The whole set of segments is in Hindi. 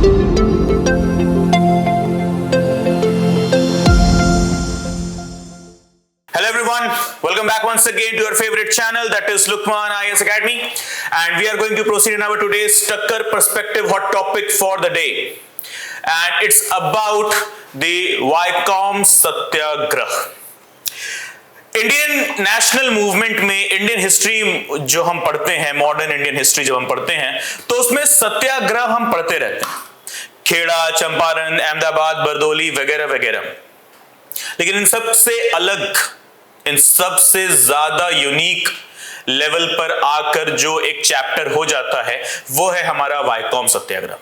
Hello everyone, welcome back once again to your favorite channel, that is Lukman IAS Academy, and we are going to proceed in our today's Tucker Perspective hot topic for the day, and it's about the Vycom Satyagraha. Indian national movement में इंडियन हिस्ट्री जो हम पढ़ते हैं, मॉडर्न इंडियन हिस्ट्री जब हम पढ़ते हैं तो उसमें सत्याग्रह हम पढ़ते रहते हैं, खेड़ा, चंपारण, अहमदाबाद, बरदौली वगैरह वगैरह। लेकिन इन सबसे अलग, इन सबसे ज्यादा यूनिक लेवल पर आकर जो एक चैप्टर हो जाता है वो है हमारा वाइकॉम सत्याग्रह।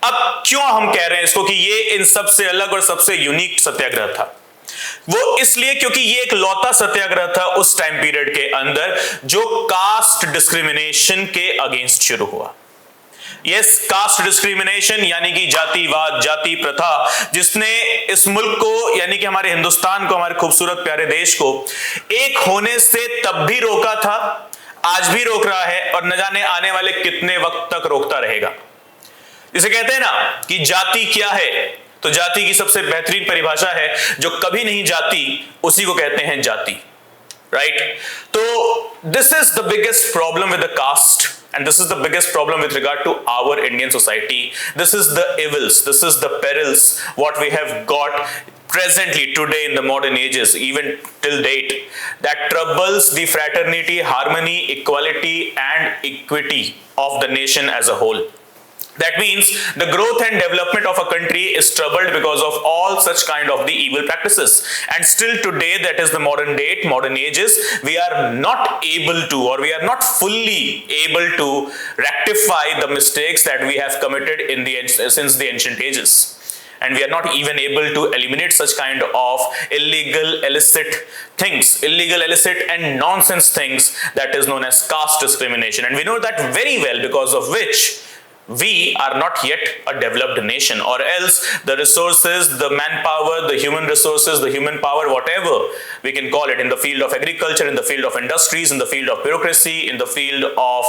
अब क्यों हम कह रहे हैं इसको कि ये इन सबसे अलग और सबसे यूनिक सत्याग्रह था? वो इसलिए क्योंकि ये एक लौता सत्याग्रह था उस टाइम पीरियड के अंदर जो कास्ट डिस्क्रिमिनेशन के अगेंस्ट शुरू हुआ। यस, कास्ट डिस्क्रिमिनेशन यानी कि जातिवाद, जाति प्रथा, जिसने इस मुल्क को यानी कि हमारे हिंदुस्तान को, हमारे खूबसूरत प्यारे देश को एक होने से तब भी रोका था, आज भी रोक रहा है और न जाने आने वाले कितने वक्त तक रोकता रहेगा। जिसे कहते हैं ना कि जाति क्या है, तो जाति की सबसे बेहतरीन परिभाषा है जो कभी नहीं जाती उसी को कहते हैं जाति, राइट? तो this is the biggest problem with the caste, and this is the biggest problem with regard to our Indian society. This is the evils, this is the perils what we have got presently today in the modern ages, even till date, that troubles the fraternity, harmony, equality and equity of the nation as a whole. That means the growth and development of a country is troubled because of all such kind of the evil practices. And still today, that is the modern date, modern ages, we are not able to, or we are not fully able to rectify the mistakes that we have committed in since the ancient ages. And we are not even able to eliminate such kind of illegal, illicit things, illegal, illicit and nonsense things that is known as caste discrimination. And we know that very well, because of which we are not yet a developed nation, or else the resources, the manpower, the human resources, the human power, whatever we can call it, in the field of agriculture, in the field of industries, in the field of bureaucracy, in the field of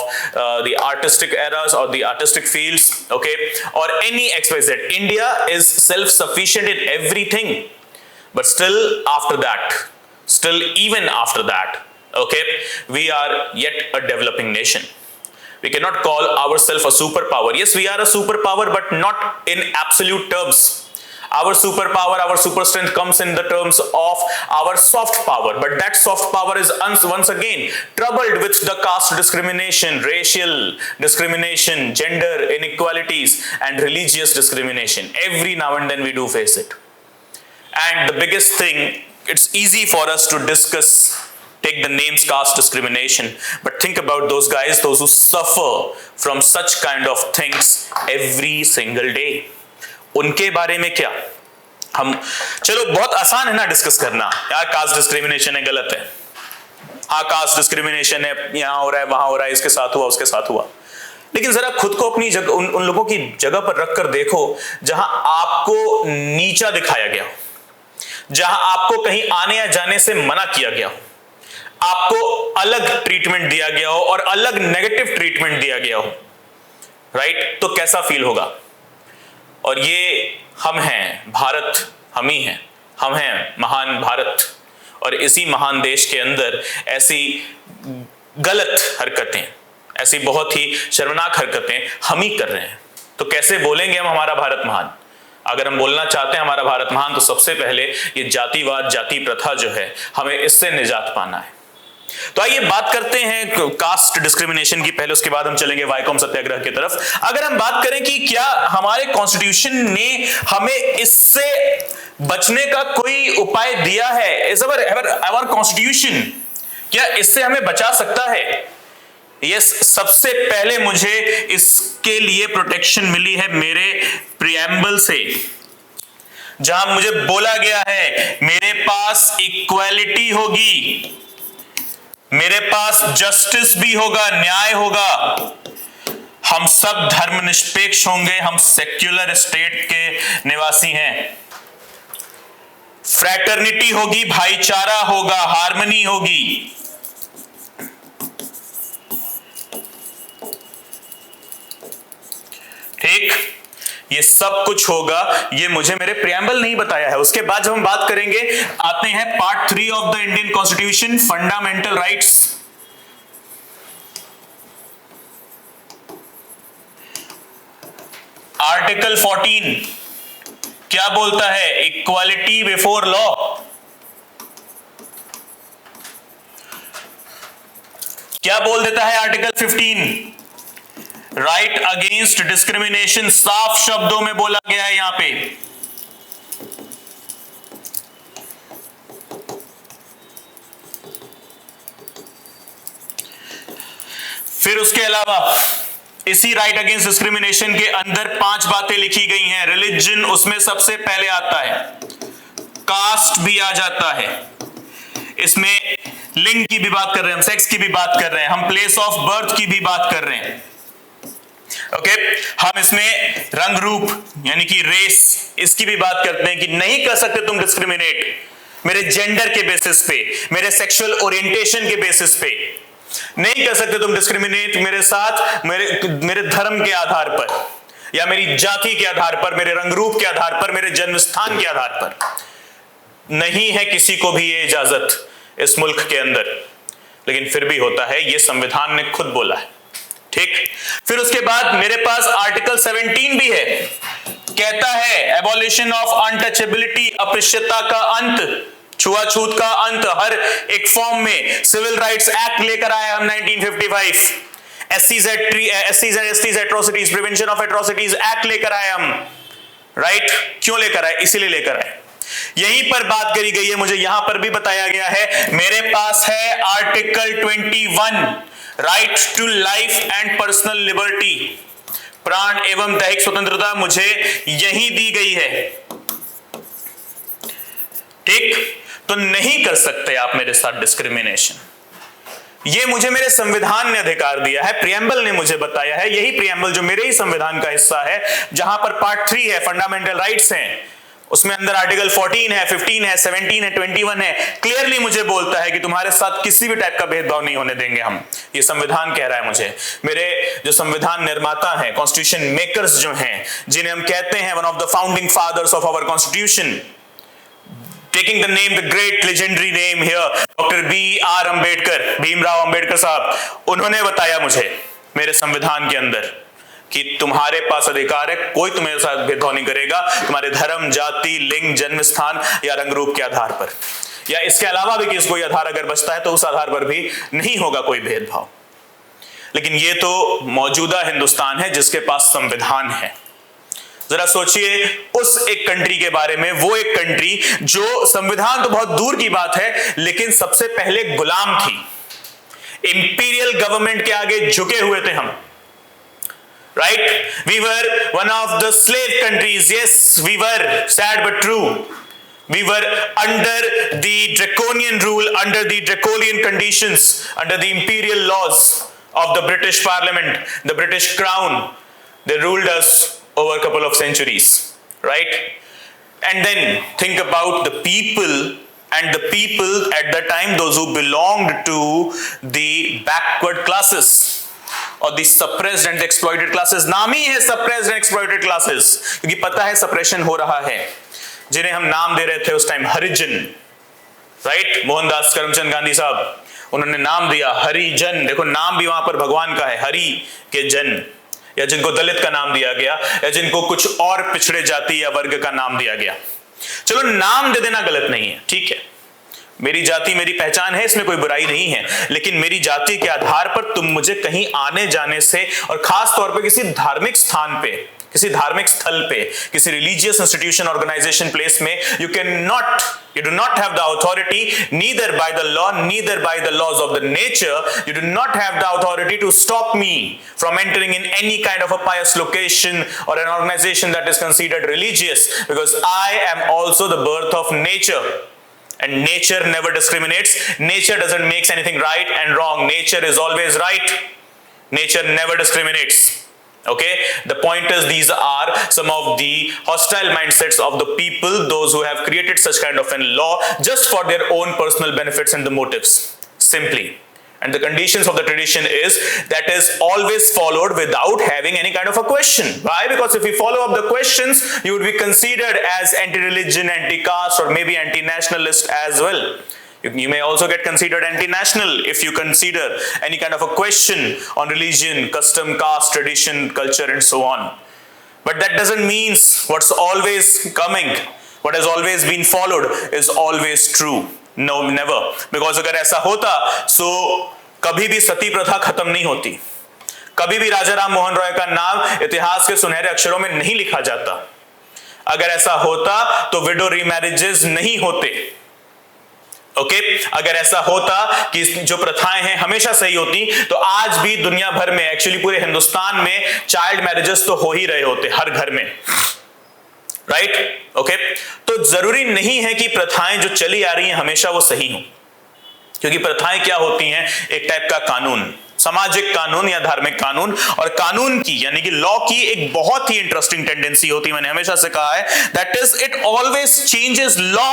the artistic eras or the artistic fields, okay, or any XYZ. India is self-sufficient in everything, but still after that, still even after that, okay, we are yet a developing nation. We cannot call ourselves a superpower. Yes, we are a superpower, but not in absolute terms. Our superpower, our super strength comes in the terms of our soft power, but that soft power is once again troubled with the caste discrimination, racial discrimination, gender inequalities, and religious discrimination. Every now and then we do face it. And the biggest thing, it's easy for us to discuss, take the names caste discrimination, but think about those guys, those who suffer from such kind of things every single day. उनके बारे में क्या हम, चलो बहुत आसान है ना डिस्कस करना, यार कास्ट डिस्क्रिमिनेशन है, गलत है, हाँ कास्ट डिस्क्रिमिनेशन है, यहाँ हो रहा है, वहां हो रहा है, इसके साथ हुआ, उसके साथ हुआ। लेकिन जरा खुद को अपनी जगह, उन लोगों की जगह पर रखकर देखो जहां आपको नीचा दिखाया गया, जहां आपको कहीं आने या जाने से मना किया गया, आपको अलग ट्रीटमेंट दिया गया हो और अलग नेगेटिव ट्रीटमेंट दिया गया हो, राइट? तो कैसा फील होगा? और ये हम हैं, भारत हम ही हैं, हम हैं महान भारत, और इसी महान देश के अंदर ऐसी गलत हरकतें, ऐसी बहुत ही शर्मनाक हरकतें हम ही कर रहे हैं। तो कैसे बोलेंगे हम हमारा भारत महान? अगर हम बोलना चाहते हैं हमारा भारत महान, तो सबसे पहले ये जातिवाद, जाति प्रथा जो है, हमें इससे निजात पाना है। तो आइए बात करते हैं कास्ट डिस्क्रिमिनेशन की पहले, उसके बाद हम चलेंगे वाइकॉम सत्याग्रह की तरफ। अगर हम बात करें कि क्या हमारे कॉन्स्टिट्यूशन ने हमें इससे बचने का कोई उपाय दिया है, इज आवर कॉन्स्टिट्यूशन क्या इससे हमें बचा सकता है? यस, सबसे पहले मुझे इसके लिए प्रोटेक्शन मिली है मेरे प्रीएम्बल से, जहां मुझे बोला गया है मेरे पास इक्वालिटी होगी, मेरे पास जस्टिस भी होगा, न्याय होगा, हम सब धर्मनिरपेक्ष होंगे, हम सेक्युलर स्टेट के निवासी हैं, फ्रैटर्निटी होगी, भाईचारा होगा, हार्मनी होगी। ठीक, ये सब कुछ होगा, ये मुझे मेरे प्रियम्बल नहीं बताया है। उसके बाद जब हम बात करेंगे, आते हैं part 3 of the Indian constitution, fundamental rights. Article 14 क्या बोलता है? Equality before law. क्या बोल देता है आर्टिकल 15? राइट अगेंस्ट डिस्क्रिमिनेशन, साफ शब्दों में बोला गया है यहां पे। फिर उसके अलावा इसी राइट अगेंस्ट डिस्क्रिमिनेशन के अंदर 5 बातें लिखी गई हैं। रिलीजन उसमें सबसे पहले आता है, कास्ट भी आ जाता है, इसमें लिंग की भी बात कर रहे हैं हम, सेक्स की भी बात कर रहे हैं हम, प्लेस ऑफ बर्थ की भी बात कर रहे हैं। ओके, हम इसमें रंग रूप यानी कि रेस, इसकी भी बात करते हैं कि नहीं कर सकते तुम डिस्क्रिमिनेट मेरे जेंडर के बेसिस पे, मेरे सेक्सुअल ओरिएंटेशन के बेसिस पे। नहीं कर सकते तुम डिस्क्रिमिनेट मेरे साथ मेरे धर्म के आधार पर, या मेरी जाति के आधार पर, मेरे रंग रूप के आधार पर, मेरे जन्म स्थान के आधार पर। नहीं है किसी को भी ये इजाजत इस मुल्क के अंदर, लेकिन फिर भी होता है, ये संविधान ने खुद बोला है। ठीक, फिर उसके बाद मेरे पास आर्टिकल 17 भी है, कहता है एबॉलिशन ऑफ अनटचेबिलिटी, अस्पृश्यता का अंत, छुआछूत का अंत हर एक फॉर्म में। सिविल राइट्स एक्ट लेकर आए हम 1955, एससीज and STs atrocities, prevention of atrocities act लेकर आए हम। राइट, क्यों लेकर आए? इसीलिए लेकर आए। यहीं पर बात करी गई है, मुझे यहां पर भी बताया गया है, मेरे पास है article 21, right to life and personal liberty, प्राण एवं दैहिक स्वतंत्रता मुझे यही दी गई है। ठीक, तो नहीं कर सकते आप मेरे साथ डिस्क्रिमिनेशन, ये मुझे मेरे संविधान ने अधिकार दिया है, प्रियम्बल ने मुझे बताया है। यही प्रियम्बल जो मेरे ही संविधान का हिस्सा है, जहां पर पार्ट 3 है, फंडामेंटल राइट्स हैं, उसमें अंदर आर्टिकल 14 है, 15 है, 17 है, 21 है, क्लियरली मुझे बोलता है कि तुम्हारे साथ किसी भी टाइप का भेदभाव नहीं होने देंगे हम। ये संविधान कह रहा है मुझे। मेरे जो संविधान निर्माता हैं, कॉन्स्टिट्यूशन मेकर्स जो हैं, जिन्हें हम कहते हैं one of the founding fathers of our constitution, taking the name, the great legendary name here, doctor B.R. Ambedkar, Bhimrao Ambedkar sahab, उन्होंने बताया मुझे मेरे संविधान के अंदर कि तुम्हारे पास अधिकार है, कोई तुम्हारे साथ भेदभाव नहीं करेगा तुम्हारे धर्म, जाति, लिंग, जन्म स्थान या रंग रूप के आधार पर, या इसके अलावा भी किसी कोई आधार अगर बचता है तो उस आधार पर भी नहीं होगा कोई भेदभाव। लेकिन ये तो मौजूदा हिंदुस्तान है जिसके पास संविधान है। जरा सोचिए उस एक कंट्री के बारे में, वो एक कंट्री जो संविधान तो बहुत दूर की बात है, लेकिन सबसे पहले गुलाम थी, इंपीरियल गवर्नमेंट के आगे झुके हुए थे हम। Right? We were one of the slave countries. Yes, we were, sad but true. We were under the draconian rule, under the draconian conditions, under the imperial laws of the British Parliament, the British Crown. They ruled us over a couple of centuries. Right? And then think about the people, and the people at that time, those who belonged to the backward classes, और दी सप्रेस्ड एंड एक्सप्लॉइटेड क्लासेस। नाम ही है सप्रेस्ड एंड एक्सप्लॉइटेड क्लासेस, क्योंकि पता है सप्रेशन हो रहा है, जिन्हें हम नाम दे रहे थे उस टाइम हरिजन। राइट, मोहनदास करमचंद गांधी साहब, उन्होंने नाम दिया हरिजन। देखो नाम भी वहां पर भगवान का है, हरि के जन, या जिनको दलित का नाम दिया गया, या जिनको कुछ और पिछड़े जाति या वर्ग का नाम दिया गया। चलो नाम दे देना गलत नहीं है, ठीक है, मेरी जाति मेरी पहचान है, इसमें कोई बुराई नहीं है, लेकिन मेरी जाति के आधार पर तुम मुझे कहीं आने जाने से, और खास तौर पे किसी धार्मिक स्थान पे, किसी धार्मिक स्थल पे, किसी रिलीजियस इंस्टीट्यूशन, ऑर्गेनाइजेशन, प्लेस में, you do not have the authority, neither by the law, neither by the laws of the nature, you do not have the authority to stop me from entering in any kind of a pious location or an organization that is considered religious, because I am also the birth of nature. And nature never discriminates. Nature doesn't make anything right and wrong. Nature is always right. Nature never discriminates. Okay? The point is, these are some of the hostile mindsets of the people, those who have created such kind of a law just for their own personal benefits and the motives. Simply. And the conditions of the tradition is that is always followed without having any kind of a question. Why? Because if we follow up the questions, you would be considered as anti-religion, anti-caste, or maybe anti-nationalist as well. You may also get considered anti-national if you consider any kind of a question on religion, custom, caste, tradition, culture, and so on. But that doesn't mean what's always coming, what has always been followed is always true. No, never. Because अगर ऐसा होता so कभी भी सती प्रथा खत्म नहीं होती, कभी भी राजा राम मोहन रॉय का नाम इतिहास के सुनहरे अक्षरों में नहीं लिखा जाता। अगर ऐसा होता तो विडो रीमैरिजेस नहीं होते। ओके, अगर ऐसा होता कि जो प्रथाएं हैं हमेशा सही होती तो आज भी दुनिया भर में, एक्चुअली पूरे हिंदुस्तान में चाइल्ड मैरिजेस तो हो ही रहे होते हर घर में, राइट? ओके, तो जरूरी नहीं है कि प्रथाएं जो चली आ रही हैं हमेशा वो सही हो, क्योंकि प्रथाएं क्या होती हैं? एक टाइप का कानून, सामाजिक कानून या धार्मिक कानून। और कानून की यानी कि लॉ की एक बहुत ही इंटरेस्टिंग टेंडेंसी होती है, मैंने हमेशा से कहा है, that is it always changes, law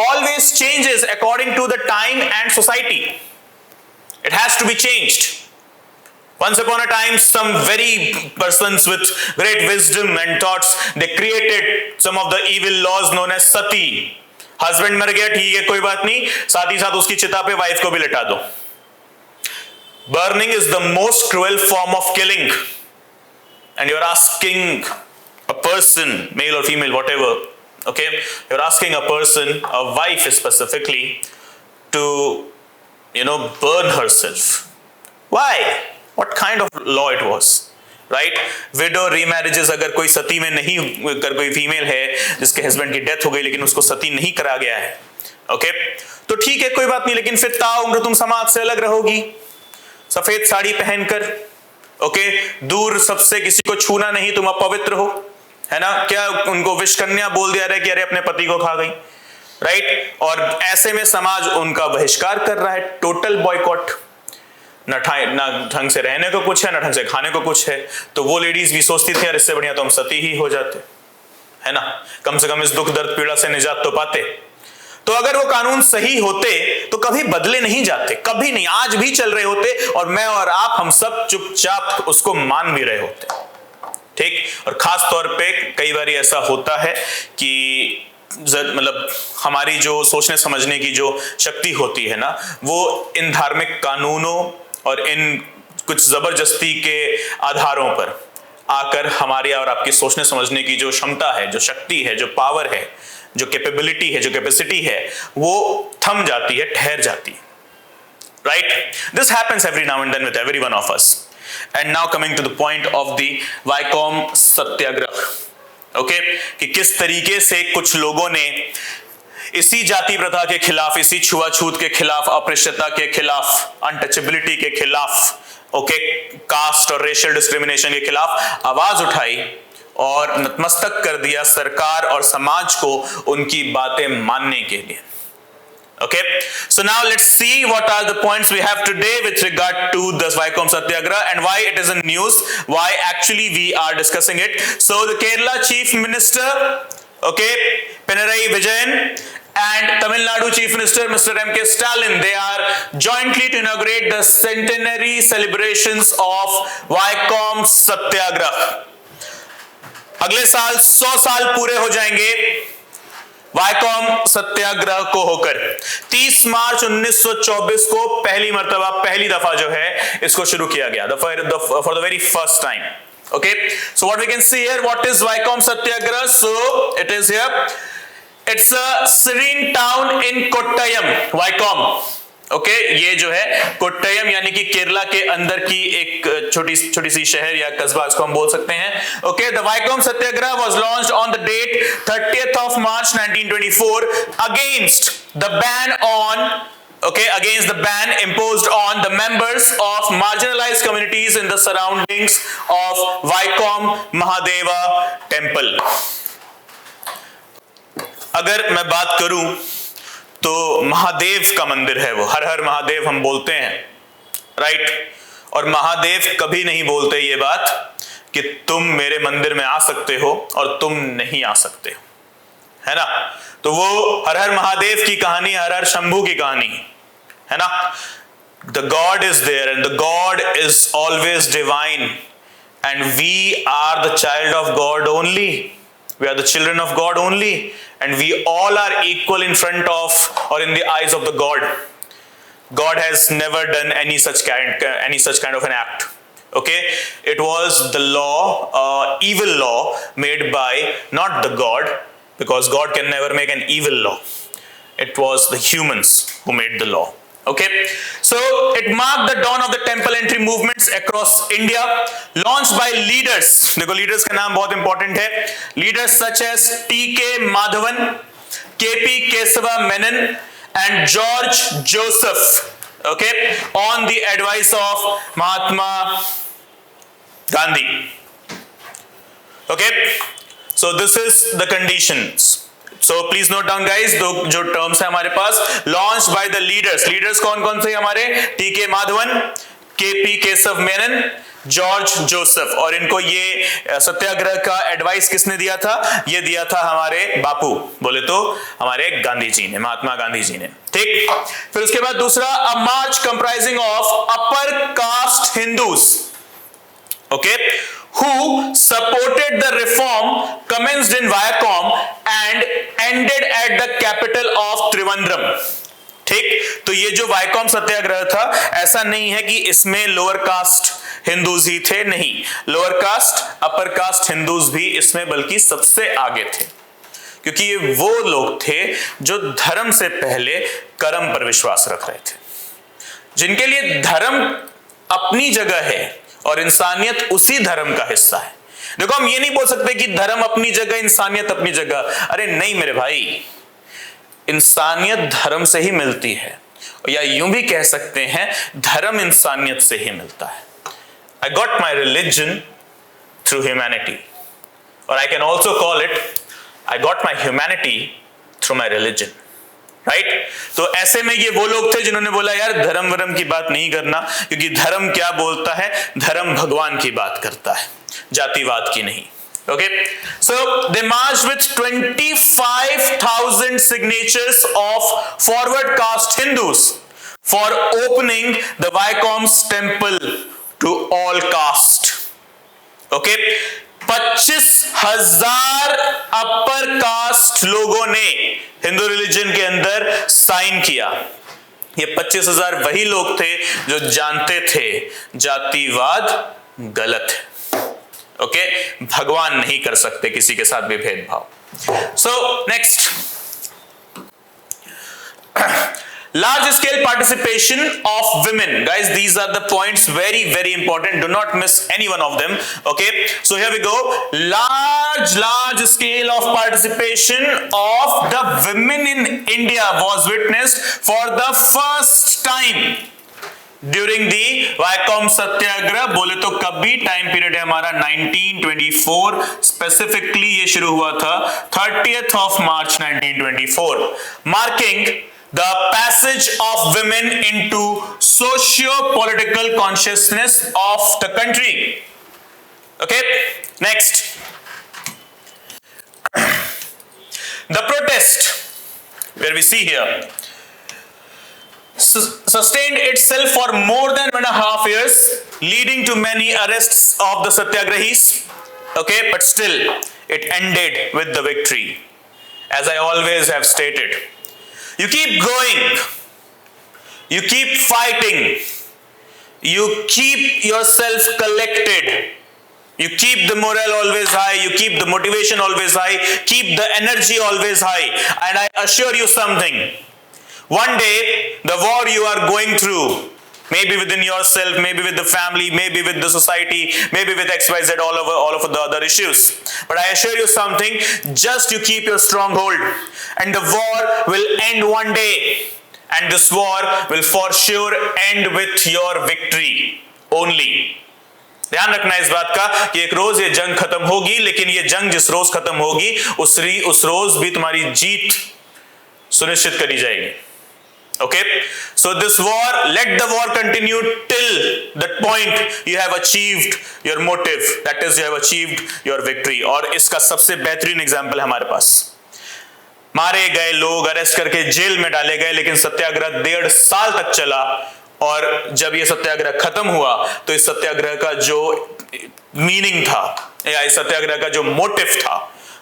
always changes according to the time and society. It has to be changed. Once upon a time, some very persons with great wisdom and thoughts, they created some of the evil laws known as sati. Husband मर गया, ठीक है, कोई बात नहीं, साथ ही साथ उसकी चिता पे वाइफ को भी लिटा दो। Burning is the most cruel form of killing, and you're asking a person, male or female, whatever, okay, you're asking a person, a wife specifically, to, burn herself. Why? What kind of law it was, right? Widow remarriages, अगर कोई सती में नहीं, अगर कोई फीमेल है जिसके हस्बैंड की डेथ हो गई लेकिन उसको सती नहीं करा गया है, ओके, तो ठीक है, कोई बात नहीं, लेकिन फिर ताउम्र तुम समाज से अलग रहोगी, सफेद साड़ी पहनकर, ओके, दूर सबसे, किसी को छूना नहीं, तुम अपवित्र हो, है ना? क्या उनको विष कन्या बोल दिया रहा है कि अरे अपने पति को खा गई, राइट? और ऐसे में समाज उनका बहिष्कार कर रहा है, टोटल बॉयकॉट। ना ढंग से रहने को कुछ है, ना ढंग से खाने को कुछ है, तो वो लेडीज भी सोचती थी यार इससे बढ़िया तो हम सती ही हो जाते, है ना, कम से कम इस दुख दर्द पीड़ा से निजात तो पाते। तो अगर वो कानून सही होते तो कभी बदले नहीं जाते, कभी नहीं, आज भी चल रहे होते और मैं और आप, हम सब चुपचाप उसको मान भी रहे होते, ठीक? और खास तौर पे कई बार ऐसा होता है कि मतलब हमारी जो सोचने समझने की जो शक्ति होती है ना, वो इन धार्मिक कानूनों और इन कुछ जबरदस्ती के आधारों पर आकर हमारी और आपकी सोचने समझने की जो क्षमता है, जो शक्ति है, जो पावर है, जो कैपेबिलिटी है, जो कैपेसिटी है, वो थम जाती है, ठहर जाती है, right? This happens every now and then with every one of us. And now coming to the point of the Vaikom Satyagraha, okay, कि किस तरीके से कुछ लोगों ने इसी जाति प्रथा के खिलाफ, इसी छुआछूत के खिलाफ, अस्पृश्यता के खिलाफ, अनटचेबिलिटी के खिलाफ, ओके, कास्ट और रेशियल डिस्क्रिमिनेशन के खिलाफ आवाज उठाई और नतमस्तक कर दिया सरकार और समाज को उनकी बातें मानने के लिए। Okay, so now let's see what are the points we have today with regard to the Vaikom Satyagraha and why it is in news, why actually we are discussing it. So the Kerala Chief Minister, okay, Pinarayi Vijayan, and Tamil Nadu Chief Minister Mr. M.K. Stalin, they are jointly to inaugurate the centenary celebrations of Vaikom Satyagraha. अगले साल 100 साल पूरे हो जाएंगे वाइकोम सत्याग्रह को होकर। 30 मार्च 1924 को पहली मर्तबा, पहली दफा जो है इसको शुरू किया गया, for the very first time. Okay, so what we can see here, what is Vaikom Satyagraha? So it is here, it's a serene town in Kottayam, Vaikom। Okay, ये जो है कोट्टयम यानी कि केरला के अंदर की एक छोटी सी शहर या कस्बा इसको हम बोल सकते हैं। Okay, the Vaikom Satyagraha was launched on the date 30th of March 1924 against the ban imposed on the members of marginalized communities in the surroundings of Vaikom Mahadeva temple। अगर मैं बात करूं तो महादेव का मंदिर है वो, हर हर महादेव हम बोलते हैं, राइट? और महादेव कभी नहीं बोलते ये बात कि तुम मेरे मंदिर में आ सकते हो और तुम नहीं आ सकते हो, है ना? तो वो हर हर महादेव की कहानी, हर हर शंभू की कहानी है ना। The God is there, and the God is always divine, and we are the child of God only. We are the children of God only, and we all are equal in front of or in the eyes of the God. God has never done any such kind of an act. Okay, it was the law, evil law made by not the God, because God can never make an evil law. It was the humans who made the law. Okay, so it marked the dawn of the temple entry movements across India, launched by leaders. देखो leaders का नाम बहुत important है. Leaders such as T.K. Madhavan, K.P. Kesava Menon, and George Joseph. Okay, on the advice of Mahatma Gandhi. Okay, so this is the conditions. So please note down guys, दो जो terms है हमारे पास, launched by the leaders कौन कौन से हमारे, T.K. Madhavan, K.P. Keshav Menon, George Joseph. और इनको ये सत्याग्रह का एडवाइस किसने दिया था? ये दिया था हमारे बापू, बोले तो हमारे गांधी जी ने, महात्मा गांधी जी ने. ठीक, फिर उसके बाद दूसरा, a march comprising of upper caste Hindus, okay, who supported the reform commenced in Viacom and ended at the capital of Trivandrum. ठीक, तो ये जो वायकॉम सत्याग्रह था, ऐसा नहीं है कि इसमें लोअर कास्ट हिंदूज ही थे, नहीं, लोअर कास्ट अपर कास्ट हिंदूज भी इसमें बल्कि सबसे आगे थे, क्योंकि ये वो लोग थे जो धर्म से पहले कर्म पर विश्वास रख रहे थे, जिनके लिए धर्म अपनी जगह है और इंसानियत उसी धर्म का हिस्सा है. देखो, हम ये नहीं बोल सकते कि धर्म अपनी जगह, इंसानियत अपनी जगह. अरे नहीं मेरे भाई, इंसानियत धर्म से ही मिलती है, या यूं भी कह सकते हैं धर्म इंसानियत से ही मिलता है. I got my religion through humanity, or I can also call it I got my humanity through my religion. Right, तो ऐसे में ये वो लोग थे जिन्होंने बोला यार धर्म वरम की बात नहीं करना, क्योंकि धर्म क्या बोलता है, धर्म भगवान की बात करता है, जातिवाद की नहीं. Okay, so they marched with 25,000 signatures of forward caste Hindus for opening the Viacom's temple to all caste. Okay, 25,000 upper caste लोगों ने हिंदू रिलीजन के अंदर साइन किया. ये 25,000 वही लोग थे जो जानते थे जातिवाद गलत है. ओके, भगवान नहीं कर सकते किसी के साथ भी भेदभाव. So next, large scale participation of women. Guys, these are the points, very important, do not miss any one of them. Okay, so here we go. Large scale of participation of the women in India was witnessed for the first time during the Viacom सत्याग्रह. बोले तो कभी टाइम पीरियड है हमारा 1924, स्पेसिफिकली ये शुरू हुआ था 30th of March 1924, marking the passage of women into socio-political consciousness of the country. Okay, next, the protest, where we see here, sustained itself for more than 1.5 years, leading to many arrests of the satyagrahis. Okay, but still it ended with the victory. As I always have stated, you keep going, you keep fighting, you keep yourself collected, you keep the morale always high, you keep the motivation always high, keep the energy always high, and I assure you something, one day the war you are going through, maybe within yourself, maybe with the family, maybe with the society, maybe with XYZ, all of the other issues, but I assure you something, just you keep your stronghold, and the war will end one day, and this war will for sure end with your victory only. ध्यान रखना इस बात का कि एक रोज ये जंग खत्म होगी, लेकिन ये जंग जिस रोज खत्म होगी उस रोज भी तुम्हारी जीत सुनिश्चित करी जाएगी. Okay, so this war, let the war continue till that point you have achieved your motive, that is you have achieved your victory. और इसका सबसे बेहतरीन एग्जाम्पल है हमारे पास, मारे गए लोग, अरेस्ट करके जेल में डाले गए, लेकिन सत्याग्रह 1.5 साल तक चला और जब ये सत्याग्रह खत्म हुआ तो इस सत्याग्रह का जो मीनिंग था या इस सत्याग्रह का जो मोटिव था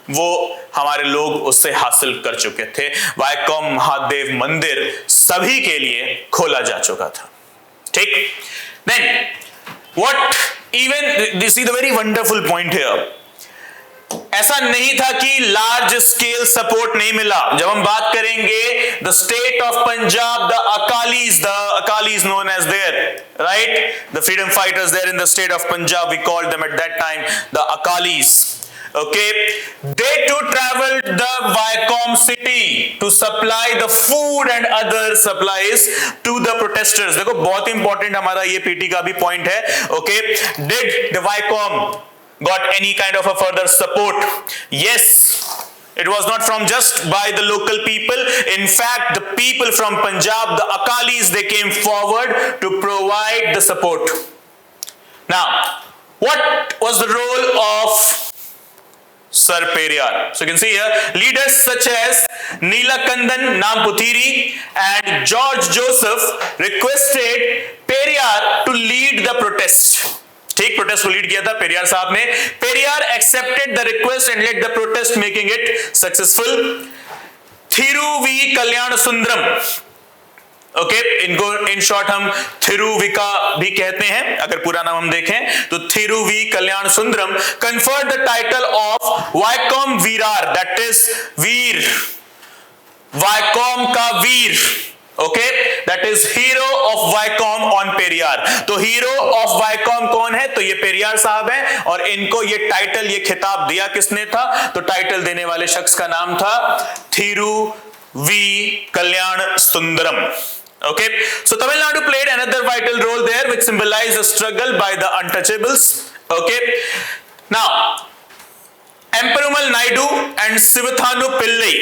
वो हमारे लोग उससे हासिल कर चुके थे। वायकोम महादेव मंदिर सभी के लिए खोला जा चुका था। ठीक, then what even this is the very wonderful point here, ऐसा नहीं था कि लार्ज स्केल सपोर्ट नहीं मिला। जब हम बात करेंगे the state of Punjab, the Akalis known as there, right, the freedom fighters there in the state of Punjab, we called them at that time the Akalis. Okay, they too traveled the Vycom city to supply the food and other supplies to the protesters। देखो बहुत इंपॉर्टेंट हमारा ये पीटी का भी पॉइंट है। Okay, did the Vycom got any kind of a further support? Yes, it was not from just by the local people. In fact, the people from Punjab, the Akalis, they came forward to provide the support. Now, what was the role of Sir Periyar? So you can see here leaders such as Neelakandan Namputhiri and George Joseph requested Periyar to lead the protest। ठीक, प्रोटेस्ट को लीड किया था पेरियार साहब ने। Periyar accepted the request and led the protest making it successful. Thiruvi Kalyanasundaram, okay, इनको इन शॉर्ट हम थिरुविका भी कहते हैं, अगर पूरा नाम हम देखें तो Thiruvi Kalyanasundaram conferred the title of Vaikom Veerar, that is वीर, वायकोम का वीर, okay, that is hero of Vaikom on Periyar. तो हीरो ऑफ वायकोम कौन है? तो ये पेरियार साहब हैं, और इनको ये टाइटल, ये खिताब दिया किसने था? तो टाइटल देने वाले शख्स का नाम था थिरुवी कल्याण Sundaram. Okay, so Tamil Nadu played another vital role there, which symbolized the struggle by the untouchables. Okay, now Emperumal Naidu and Sivathanu Pillai,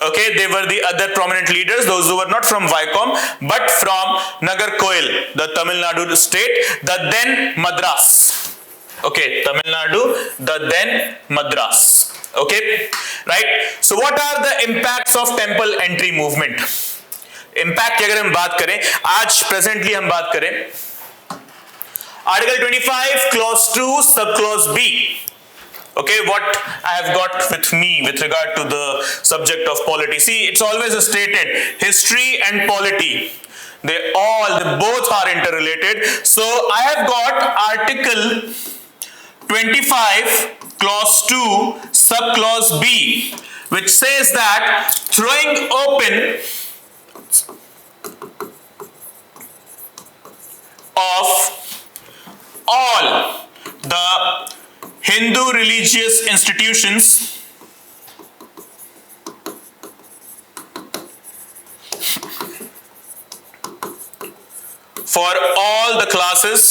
okay, they were the other prominent leaders, those who were not from Vycom but from Nagarkoil, the Tamil Nadu state, the then Madras. Okay, Tamil Nadu, the then Madras. Okay, right? So what are the impacts of temple entry movement? Impact की अगर हम बात करें, आज प्रेजेंटली हम बात करें, article 25 clause 2 sub clause B. Okay, what I have got with me with regard to the subject of polity, see, it's always stated history and polity, they both are interrelated. So I have got article 25 clause 2 sub clause B, which says that throwing open of all the Hindu religious institutions for all the classes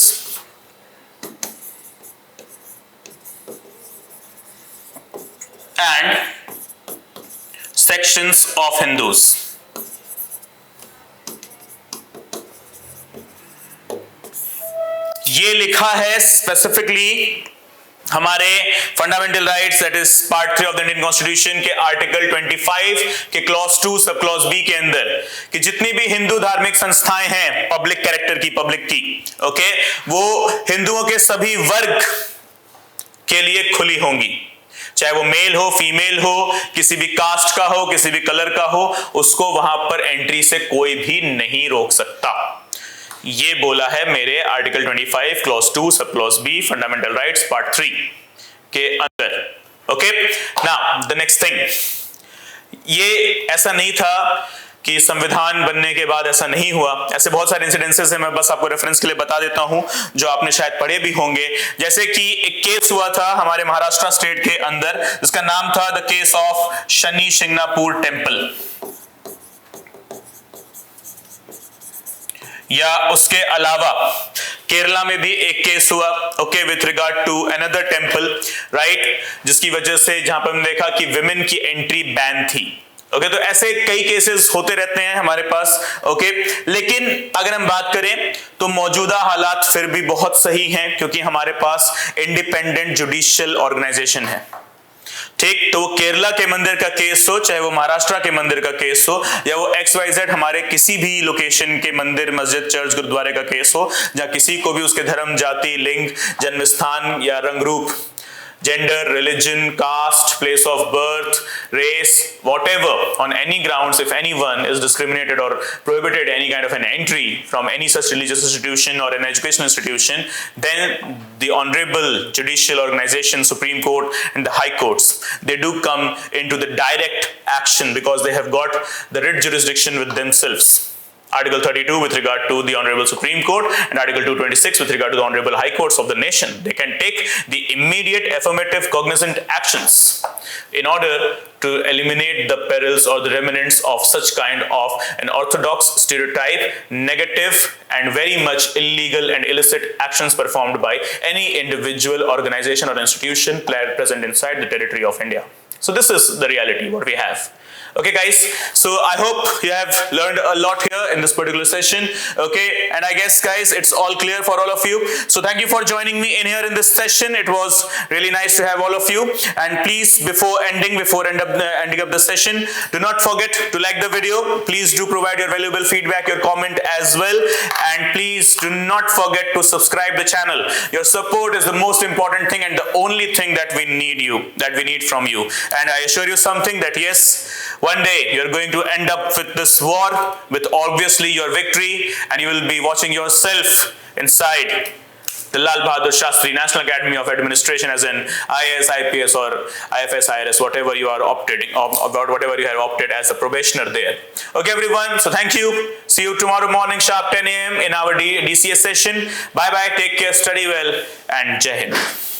and sections of Hindus। ये लिखा है स्पेसिफिकली हमारे fundamental rights, that is part 3 of the Indian constitution के आर्टिकल 25 के क्लॉज 2 सब क्लॉज बी के अंदर कि जितनी भी हिंदू धार्मिक संस्थाएं हैं पब्लिक कैरेक्टर की, पब्लिक की, ओके, वो हिंदुओं के सभी वर्ग के लिए खुली होंगी, चाहे वो मेल हो, फीमेल हो, किसी भी कास्ट का हो, किसी भी कलर का हो, उसको वहां पर एंट्री से कोई भी नहीं रोक सकता। ये बोला है मेरे article 25 clause 2 sub clause B fundamental rights part 3 के अंदर। Okay, now the next thing, ये ऐसा नहीं था कि संविधान बनने के बाद ऐसा नहीं हुआ, ऐसे बहुत सारे इंसिडेंसेस हैं, मैं बस आपको रेफरेंस के लिए बता देता हूं जो आपने शायद पढ़े भी होंगे। जैसे कि एक केस हुआ था हमारे महाराष्ट्र स्टेट के अंदर, जिसका नाम था the case of Shani Shingnapur temple, या उसके अलावा केरला में भी एक केस हुआ, okay, with regard to another temple, right, जिसकी वजह से जहां पर हमने देखा कि विमेन की एंट्री बैन थी। ओके, तो ऐसे कई केसेस होते रहते हैं हमारे पास। ओके, लेकिन अगर हम बात करें तो मौजूदा हालात फिर भी बहुत सही हैं, क्योंकि हमारे पास इंडिपेंडेंट जुडिशियल ऑर्गेनाइजेशन है। ठीक, तो वो केरला के मंदिर का केस हो, चाहे वो महाराष्ट्र के मंदिर का केस हो, या वो XYZ हमारे किसी भी लोकेशन के मंदिर, मस्जिद, चर्च, गुरुद्वारे का केस हो, जहां किसी को भी उसके धर्म, जाति, लिंग, जन्म स्थान या रंग रूप, gender, religion, caste, place of birth, race, whatever, on any grounds, if anyone is discriminated or prohibited any kind of an entry from any such religious institution or an educational institution, then the honorable judicial organization, Supreme Court and the High Courts, they do come into the direct action because they have got the writ jurisdiction with themselves. Article 32 with regard to the Honorable Supreme Court and Article 226 with regard to the Honorable High Courts of the nation. They can take the immediate affirmative cognizant actions in order to eliminate the perils or the remnants of such kind of an orthodox, stereotype, negative and very much illegal and illicit actions performed by any individual, organization or institution present inside the territory of India. So this is the reality what we have. Okay guys, so I hope you have learned a lot here in this particular session. Okay, and I guess guys it's all clear for all of you. So thank you for joining me in here in this session. It was really nice to have all of you, and please before ending up the session, do not forget to like the video. Please do provide your valuable feedback, your comment as well, and please do not forget to subscribe the channel. Your support is the most important thing and the only thing that we need from you. And I assure you something that yes, one day you're going to end up with this war with obviously your victory, and you will be watching yourself inside the Lal Bahadur Shastri National Academy of Administration as an IAS, IPS or IFS, IRS, whatever you are whatever you have opted as a probationer there. Okay everyone, so thank you. See you tomorrow morning sharp 10 a.m. in our DCS session. Bye bye, take care, study well, and Jai Hind.